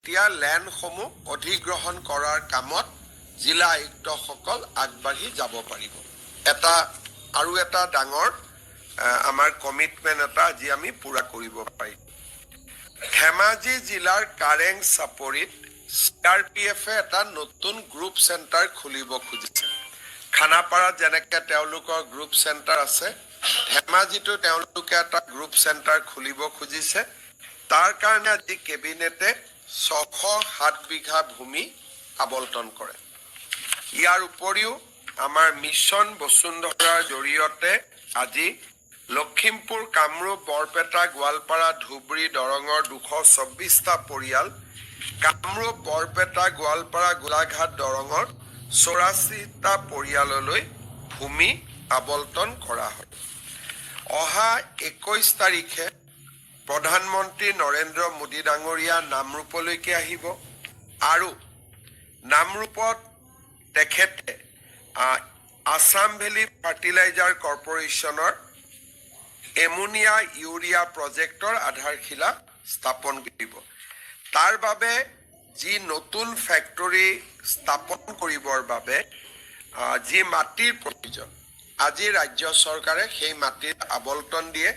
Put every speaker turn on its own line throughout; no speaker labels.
এতিয়া ল্যান্ডসমূহ অধিগ্ৰহণ কৰাৰ কামত জিলা আয়ুক্তসকল আগবাঢ়ি যাব পাৰিব। আৰু এটা ডাঙৰ আমাৰ কমিটমেণ্ট এটা আজি আমি পুৰা কৰিব পাৰিম। ধেমাজি জিলাৰ কাৰেং চাপৰিত CRPFে এটা নতুন গ্ৰুপ চেণ্টাৰ খুলিব খুজিছে। খানাপাৰাত যেনেকৈ তেওঁলোকৰ গ্ৰুপ চেণ্টাৰ আছে, ধেমাজিতো তেওঁলোকে এটা গ্ৰুপ চেণ্টাৰ খুলিব খুজিছে। তাৰ কাৰণে আজি কেবিনেটে 607 বিঘা ভূমি আবণ্টন কৰে। ইয়াৰ উপৰিও আমাৰ মিছন বসুন্ধৰাৰ জৰিয়তে আজি লখিমপুৰ, কামৰূপ, বৰপেটা, গোৱালপাৰা, ধুবুৰী, দৰঙৰ 224টা পৰিয়াল, কামৰূপ, বৰপেটা, গোৱালপাৰা, গোলাঘাট, দৰঙৰ 84টা পৰিয়াললৈ ভূমি আবণ্টন কৰা হয়। অহা 21 তাৰিখে প্ৰধানমন্ত্ৰী নৰেন্দ্ৰ মোদী ডাঙৰীয়া নামৰূপলৈকে আহিব আৰু নামৰূপত তেখেতে আছাম ভেলী ফাৰ্টিলাইজাৰ কৰ্পোৰেশ্যনৰ এমোনিয়া ইউৰিয়া প্ৰজেক্টৰ আধাৰশিলা স্থাপন কৰিব। তাৰ বাবে যি নতুন ফেক্টৰী স্থাপন কৰিবৰ বাবে যি মাটিৰ প্ৰয়োজন, আজি ৰাজ্য চৰকাৰে সেই মাটিৰ আবণ্টন দিয়ে,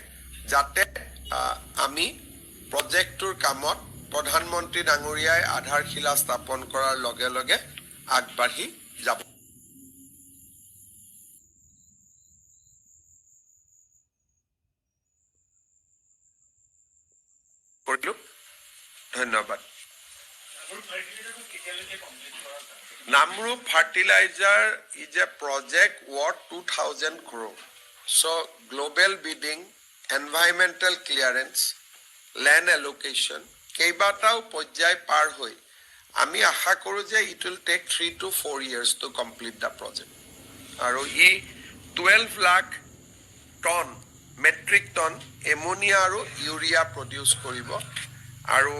যাতে আমি প্ৰজেক্টটোৰ কামত প্ৰধানমন্ত্ৰী ডাঙৰীয়াই আধাৰশিলা স্থাপন কৰাৰ লগে লগে আগবাঢ়ি যাব। ধন্যবাদ। Namrup Fertilizer is a project worth 2,000 crore. So global bidding, environmental clearance, land allocation, কেইবাটাও পৰ্যায় পাৰ হৈ আমি আশা কৰোঁ যে it will take 3 to 4 years to complete the project. আৰু 12 lakh ton metric ton ammonia আৰু ইউৰিয়া প্ৰডিউচ কৰিব আৰু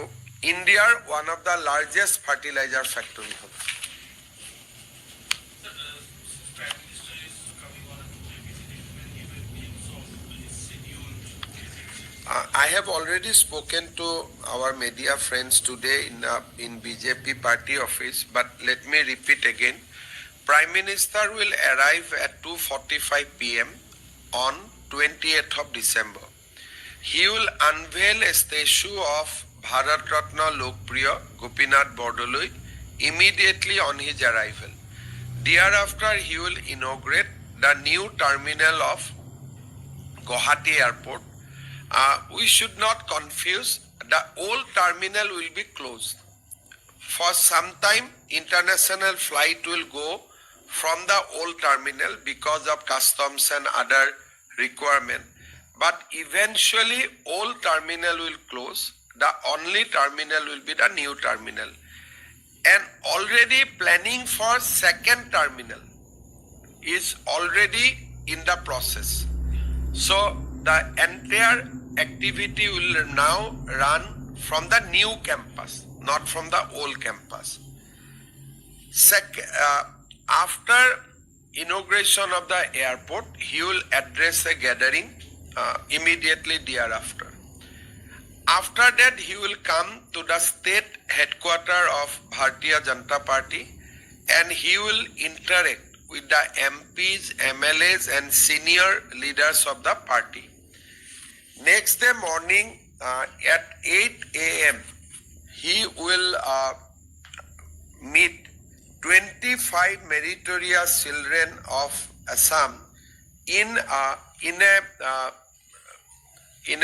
ইণ্ডিয়াৰ one of the largest fertilizer factory হ'ব। I have already spoken to our media friends today in BJP party office, but let me repeat again. Prime Minister will arrive at 2:45 p.m. on 28th of December. He will unveil a statue of Bharat Ratna Lokpriya Gopinath Bordoloi immediately on his arrival. Thereafter, he will inaugurate the new terminal of Guwahati Airport. We should not confuse. The old terminal will be closed. For some time, international flight will go from the old terminal because of customs and other requirement. But eventually, old terminal will close. The only terminal will be the new terminal. And already planning for second terminal is already in the process. So the entire activity will now run from the new campus, not from the old campus. After inauguration of the airport, he will address a gathering immediately thereafter. After that, he will come to the state headquarters of Bharatiya Janata Party and he will interact with the MPs, MLAs and senior leaders of the party. Next day morning at 8 a.m., he will meet 25 meritorious children of Assam in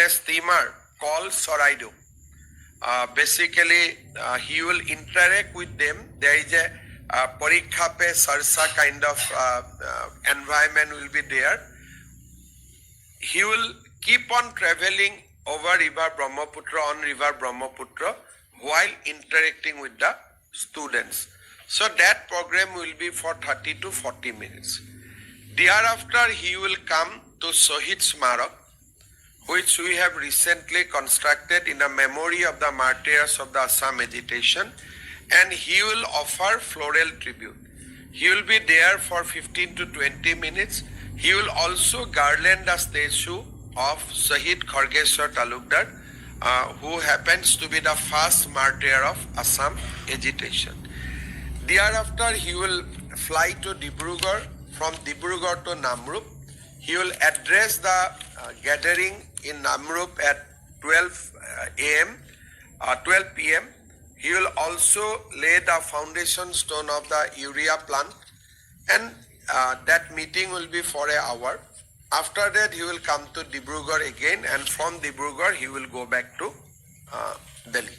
a steamer called Soraido. Basically, he will interact with them. There is a Parikha Pe Sarsa kind of environment will be there. He will keep on traveling over River Brahmaputra, on River Brahmaputra, while interacting with the students. So that program will be for 30 to 40 minutes. Thereafter, he will come to Shahid Smarak, which we have recently constructed in a memory of the martyrs of the Assam agitation, and he will offer floral tribute. He will be there for 15 to 20 minutes. He will also garland the statue of Shahid Khargeshwar Talukdar who happens to be the first martyr of Assam agitation. Thereafter, he will fly to Dibrugarh, from Dibrugarh to Namrup. He will address the gathering in Namrup at 12 p.m. He will also lay the foundation stone of the urea plant, and that meeting will be for an hour. After that, he will come to Dibrugarh again, and from Dibrugarh, he will go back to Delhi.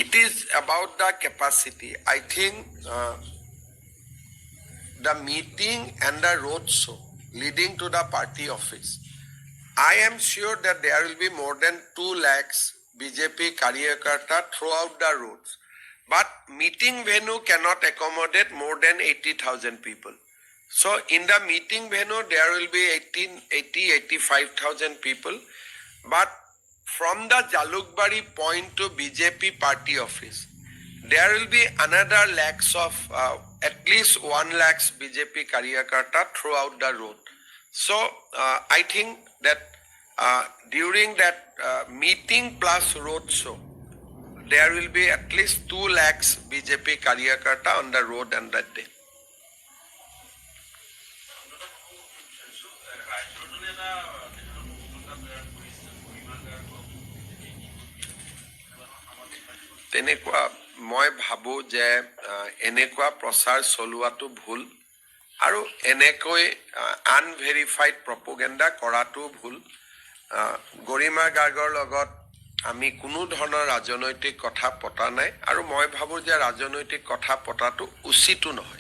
It is about the capacity. I think the meeting and the road show leading to the party office, I am sure that there will be more than 2 lakhs BJP Karyakarta throughout the roads. But meeting venue cannot accommodate more than 80,000 people. So in the meeting venue, there will be 85,000 people. But from the Jalukbari point to BJP party office, there will be another lakhs of, at least 1 lakhs BJP Karyakarta throughout the road. So I think that during that meeting plus road show, there will be at least 2 lakhs BJP Karyakarta on the road on that day. তেনেকুৱা মই ভাবো যে এনেকুৱা প্ৰচাৰ চলোৱাটো ভুল আৰু এনেকৈ আনভেৰিফাইড প্ৰপোগেণ্ডা কৰাটো ভুল। গৰিমা গাৰ্গৰ লগত আমি কোনো ধৰণৰ ৰাজনৈতিক কথা পতা নাই আৰু মই ভাবো যে ৰাজনৈতিক কথা পতাটো উচিতো নহয়।